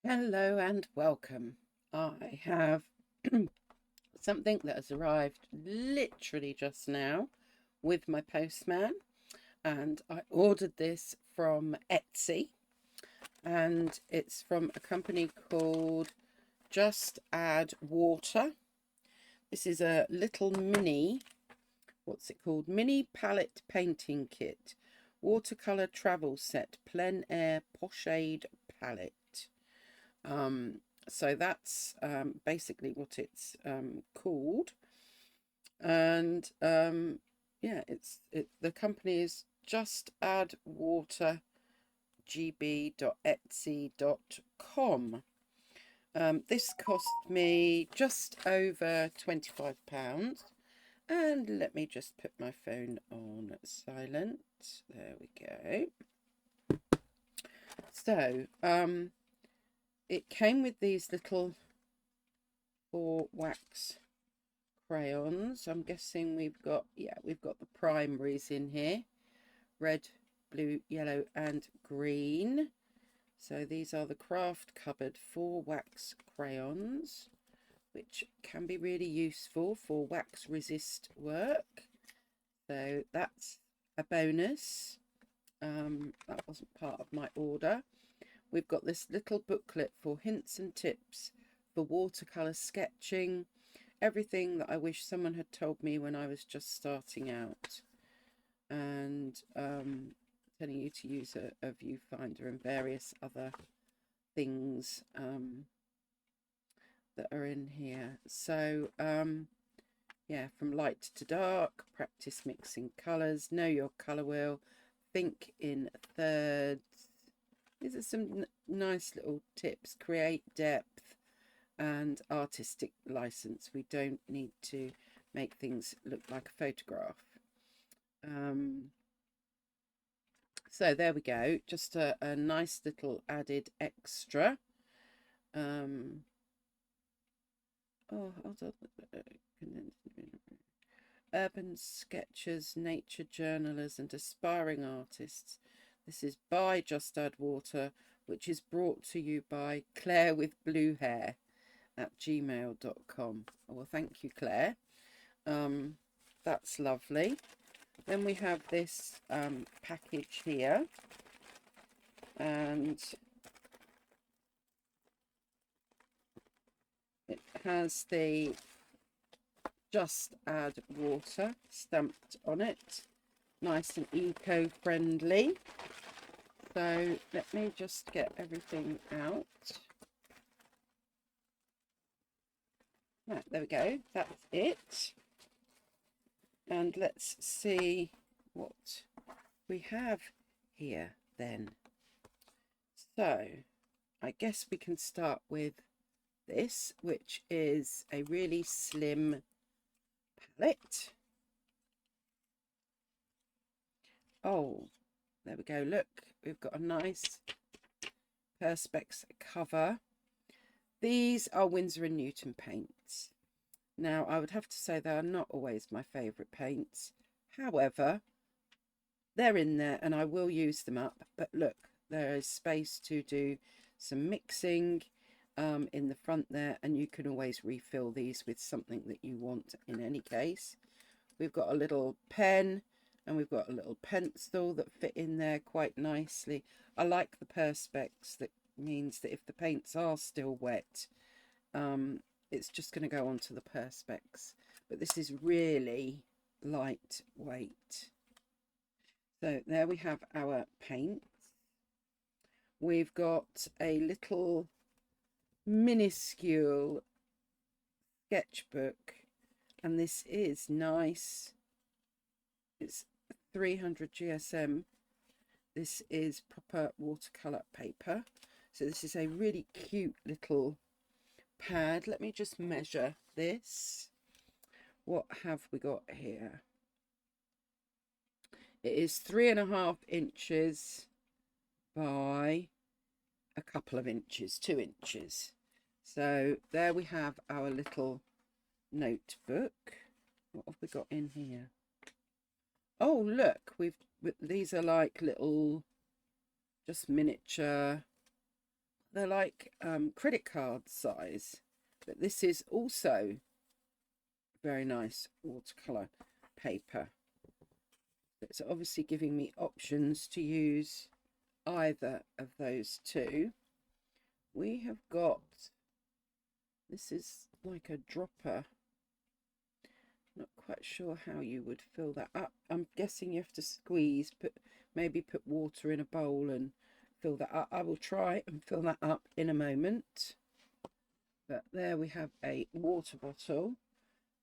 Hello and welcome. I have something that has arrived literally just now with my postman, and I ordered this from Etsy, and it's from a company called Just Add Water. This is a little mini, what's it called? Mini palette painting kit, watercolor travel set, plein air pochade palette. Um, so that's basically what it's called, and yeah, the company is Just Add Water gb.etsy.com. This cost me just over £25, and let me just put my phone on silent. There we go. So it came with these little 4 wax crayons. I'm guessing we've got the primaries in here: red, blue, yellow and green. So these are the Craft Cupboard 4 wax crayons, which can be really useful for wax resist work. So that's a bonus. That wasn't part of my order. We've got this little booklet for hints and tips for watercolor sketching, everything that I wish someone had told me when I was just starting out, and telling you to use a viewfinder and various other things that are in here. So yeah, from light to dark, practice mixing colours, know your colour wheel, think in thirds. These are some nice little tips. Create depth and artistic license. We don't need to make things look like a photograph. So there we go, just a nice little added extra. Oh, hold on. Urban sketchers, nature journalers and aspiring artists. This is by Just Add Water, which is brought to you by Claire with Blue Hair at gmail.com. Well, thank you, Claire. That's lovely. Then we have this package here, and it has the Just Add Water stamped on it, nice and eco-friendly. So let me just get everything out. Right, there we go, that's it. And let's see what we have here then. So I guess we can start with this, which is a really slim palette. Oh, there we go, look, we've got a nice Perspex cover. These are Winsor & Newton paints. Now, I would have to say they are not always my favourite paints. However, they're in there and I will use them up. But look, there is space to do some mixing in the front there, and you can always refill these with something that you want in any case. We've got a little pen and we've got a little pencil that fit in there quite nicely. I like the Perspex. That means that if the paints are still wet, it's just going to go onto the Perspex. But this is really lightweight. So there we have our paints. We've got a little minuscule sketchbook, and this is nice. It's 300 GSM. This is proper watercolor paper. So this is a really cute little pad. Let me just measure this. What have we got here? It is 3.5 inches by a couple of inches, 2 inches. So there we have our little notebook. What have we got in here? Oh, look, these are like little, just miniature. they're like credit card size, but this is also very nice watercolor paper. It's obviously giving me options to use either of those two. We have got, this is like a dropper. Not quite sure how you would fill that up. I'm guessing you have to squeeze, maybe put water in a bowl and fill that up. I will try and fill that up in a moment. But there we have a water bottle.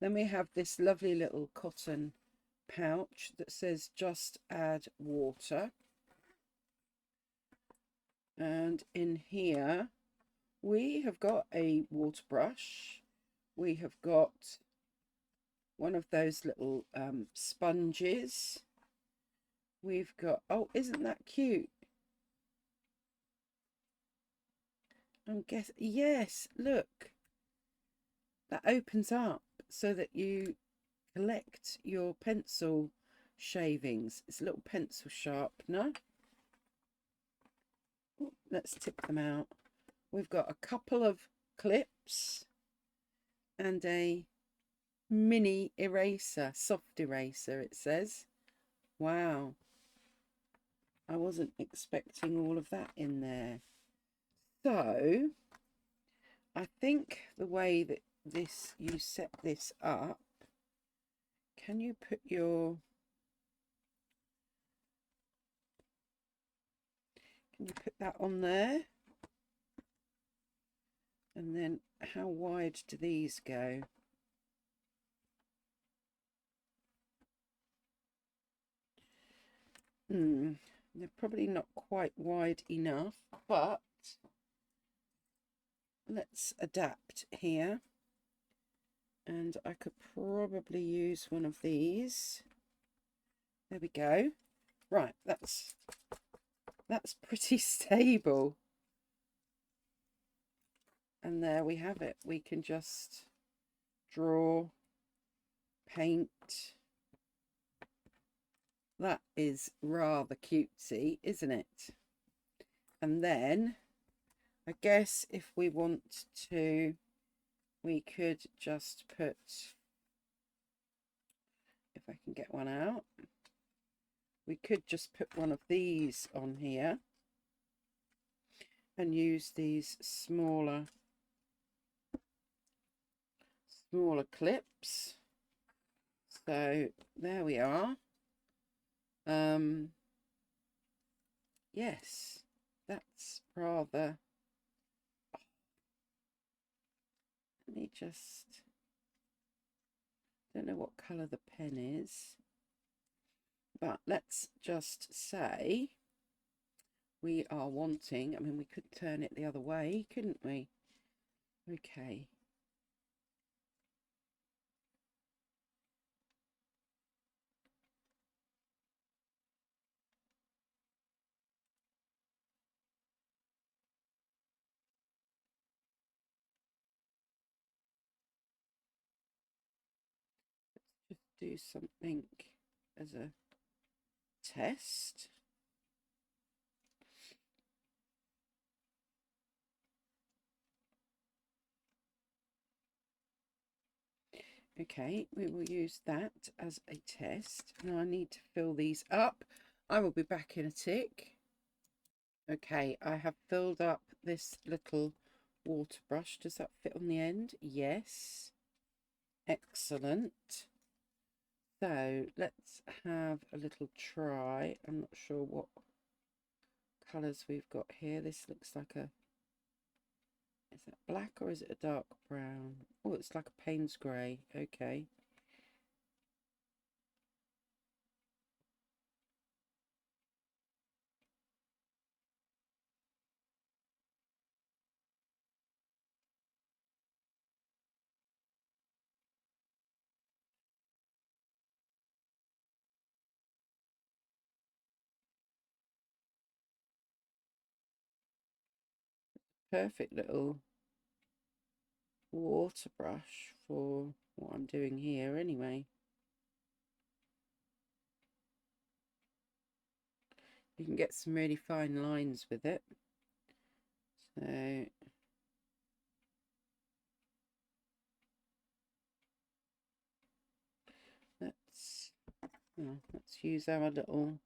Then we have this lovely little cotton pouch that says just add water. And in here we have got a water brush. We have got one of those little sponges. We've got, oh, isn't that cute? Yes, look, that opens up so that you collect your pencil shavings. It's a little pencil sharpener. Ooh, let's tip them out. We've got a couple of clips and a mini eraser, soft eraser, it says. Wow, I wasn't expecting all of that in there. So I think the way that you set this up, can you put that on there? And then how wide do these go? They're probably not quite wide enough, but let's adapt here. And I could probably use one of these. There we go. Right, that's pretty stable. And there we have it. We can just draw, paint. That is rather cutesy, isn't it? And then I guess if we want to, we could just put, if I can get one out, we could just put one of these on here and use these smaller clips. So there we are. Yes, that's rather, let me just, don't know what colour the pen is, but let's just say we are wanting, I mean, we could turn it the other way, couldn't we? Okay. Let's just do something as a test. Okay, we will use that as a test. Now I need to fill these up. I will be back in a tick. Okay, I have filled up this little water brush. Does that fit on the end? Yes. Excellent. So let's have a little try. I'm not sure what colours we've got here. This looks like a, is that black or is it a dark brown? Oh, it's like a Payne's grey. Okay. Perfect little water brush for what I'm doing here anyway. You can get some really fine lines with it. So So let's use our little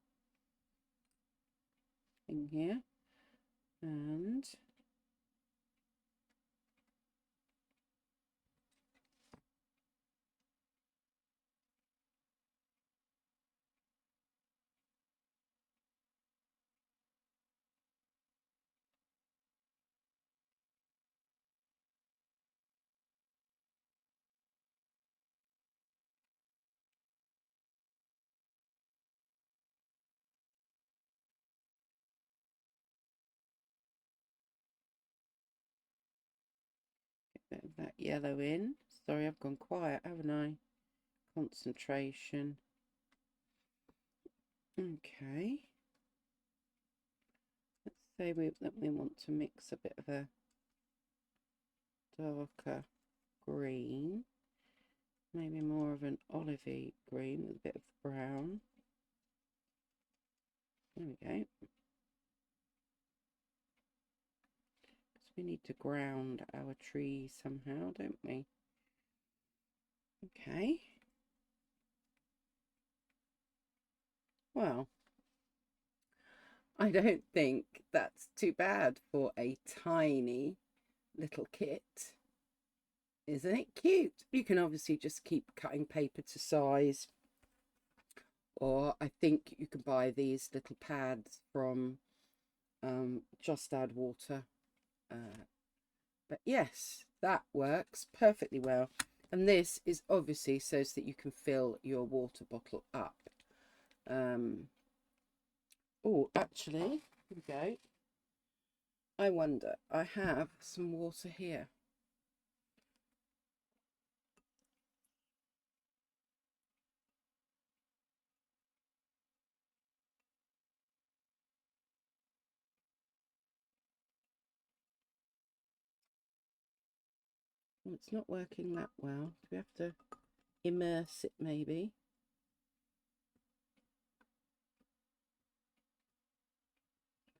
thing here, and get a bit of that yellow in. Sorry, I've gone quiet, haven't I? Concentration. Okay. Let's say that we want to mix a bit of a darker green, maybe more of an olivey green with a bit of brown. There we go. Because we need to ground our tree somehow, don't we? Okay. Well, I don't think that's too bad for a tiny little kit. Isn't it cute? You can obviously just keep cutting paper to size, or I think you can buy these little pads from Just Add Water. But yes, that works perfectly well. And this is obviously so that you can fill your water bottle up. Oh, actually, here we go. I wonder, I have some water here. Well, it's not working that well. Do we have to immerse it maybe?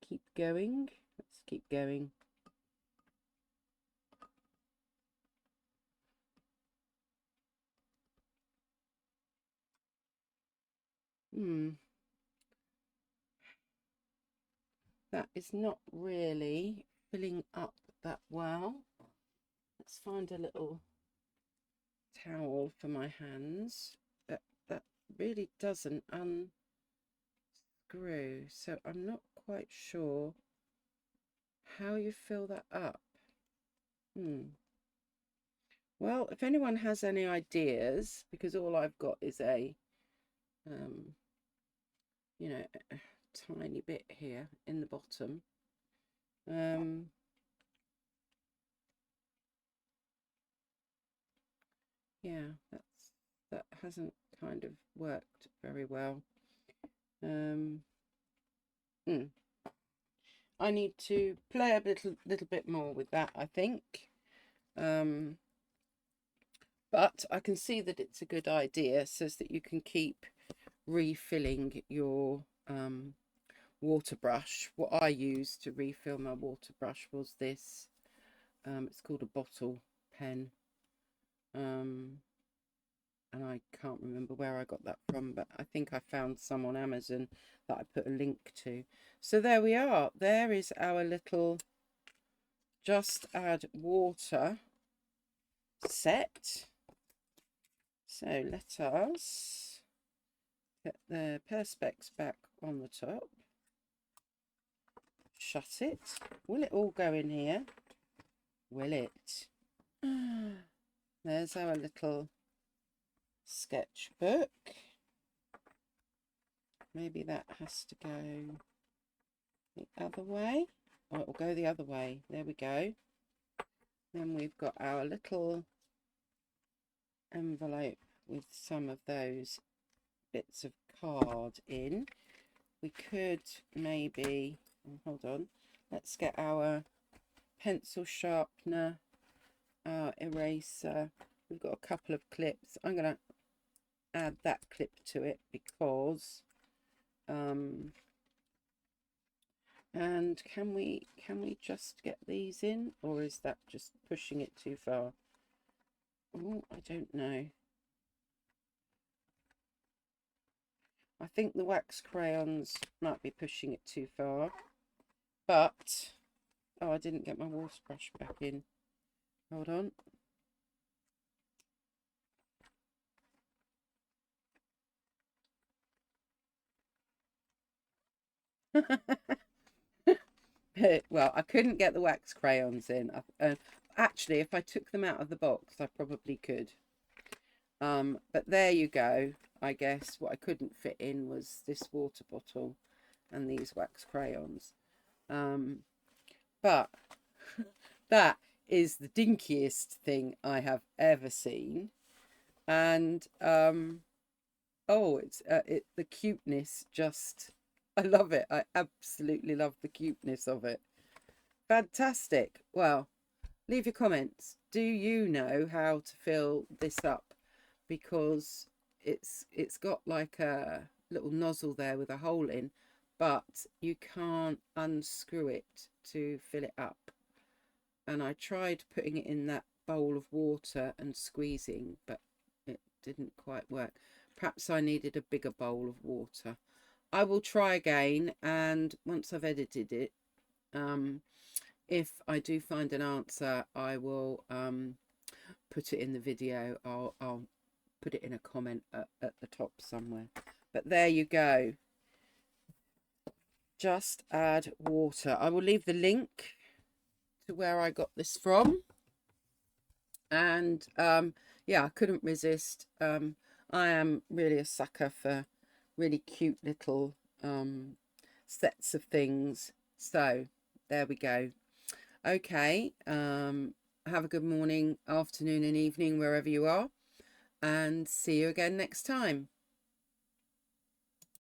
Keep going. Let's keep going. That is not really filling up that well. Let's find a little towel for my hands. That really doesn't unscrew, so I'm not quite sure how you fill that up. Well, if anyone has any ideas, because all I've got is a you know, a tiny bit here in the bottom. Yeah, that hasn't kind of worked very well. I need to play a little bit more with that, I think. But I can see that it's a good idea so that you can keep refilling your water brush. What I used to refill my water brush was this. It's called a bottle pen. And I can't remember where I got that from, but I think I found some on Amazon that I put a link to. So there we are. There is our little Just Add Water set. So let us put the Perspex back on the top. Shut it. Will it all go in here? Will it? There's our little sketchbook. Maybe that has to go the other way. Or it will go the other way. There we go. Then we've got our little envelope with some of those bits of card in. We could maybe, hold on, let's get our pencil sharpener, our eraser. We've got a couple of clips. I'm going to add that clip to it because And can we just get these in, or is that just pushing it too far? Oh, I don't know. I think the wax crayons might be pushing it too far, but oh, I didn't get my water brush back in. Hold on. Well, I couldn't get the wax crayons in. Actually, if I took them out of the box, I probably could. But there you go. I guess what I couldn't fit in was this water bottle and these wax crayons. But that is the dinkiest thing I have ever seen. And oh, it's the cuteness just, I love it. I absolutely love the cuteness of it. Fantastic. Well, leave your comments. Do you know how to fill this up? Because it's got like a little nozzle there with a hole in, but you can't unscrew it to fill it up. And I tried putting it in that bowl of water and squeezing, but it didn't quite work. Perhaps I needed a bigger bowl of water. I will try again, and once I've edited it, if I do find an answer, I will put it in the video. I'll put it in a comment at the top somewhere. But there you go. Just add water. I will leave the link to where I got this from. And yeah, I couldn't resist. I am really a sucker for really cute little sets of things. So there we go. Okay, have a good morning, afternoon and evening wherever you are, and see you again next time.